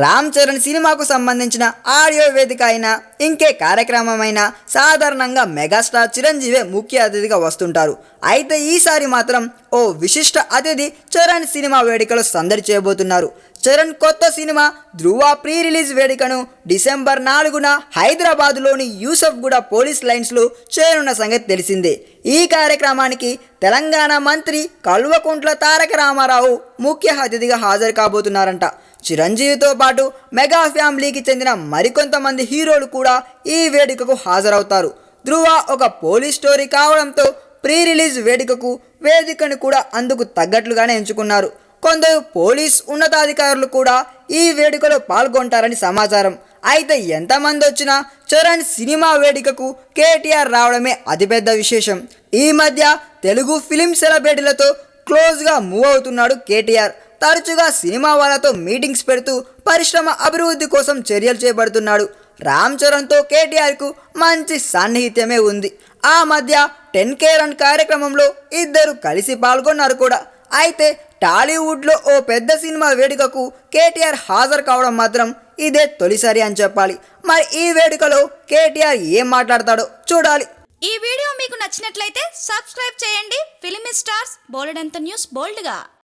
రామ్ చరణ్ సినిమాకు సంబంధించిన ఆడియో వేదిక అయినా ఇంకే కార్యక్రమమైనా సాధారణంగా మెగాస్టార్ చిరంజీవి ముఖ్య అతిథిగా వస్తుంటారు. అయితే ఈసారి మాత్రం ఓ విశిష్ట అతిథి చరణ్ సినిమా వేడుకలో సందడి చేయబోతున్నారు. చరణ్ కొత్త సినిమా ధృవ ప్రీ రిలీజ్ వేడుకను డిసెంబర్ 4న హైదరాబాద్లోని యూసఫ్గూడ పోలీస్ లైన్స్లో చేరున్న సంగతి తెలిసిందే. ఈ కార్యక్రమానికి తెలంగాణ మంత్రి కల్వకుంట్ల తారక రామారావు ముఖ్య అతిథిగా హాజరు కాబోతున్నారంట. చిరంజీవితో పాటు మెగా ఫ్యామిలీకి చెందిన మరికొంతమంది హీరోలు కూడా ఈ వేడుకకు హాజరవుతారు. ధృవ ఒక పోలీస్ స్టోరీ కావడంతో ప్రీ రిలీజ్ వేదికను కూడా అందుకు తగ్గట్లుగానే ఎంచుకున్నారు. కొందరు పోలీస్ ఉన్నతాధికారులు కూడా ఈ వేడుకలో పాల్గొంటారని సమాచారం. అయితే ఎంతమంది వచ్చినా చరణ్ సినిమా వేడుకకు కేటీఆర్ రావడమే అతిపెద్ద విశేషం. ఈ మధ్య తెలుగు ఫిలిం సెలబ్రిటీలతో క్లోజ్గా మూవ్ అవుతున్నాడు కేటీఆర్. తరచుగా సినిమా వాళ్ళతో మీటింగ్స్ పెడుతూ పరిశ్రమ అభివృద్ధి కోసం చర్యలు చేపడుతున్నాడు. రామ్ చరణ్తో కేటీఆర్కు మంచి సాన్నిహిత్యమే ఉంది. ఆ మధ్య 10K రన్ కార్యక్రమంలో ఇద్దరు కలిసి పాల్గొన్నారు కూడా. అయితే టాలీవుడ్లో ఓ పెద్ద సినిమా వేడుకకు కేటీఆర్ హాజరు కావడం మాత్రం ఇదే తొలిసారి అని చెప్పాలి. మరి ఈ వేడుకలో కేటీఆర్ ఏం మాట్లాడతాడో చూడాలి. ఈ వీడియో మీకు నచ్చినట్లయితే సబ్స్క్రైబ్ చేయండి. ఫిలిమి స్టార్స్ బోలెడంత న్యూస్ బోల్డ్గా.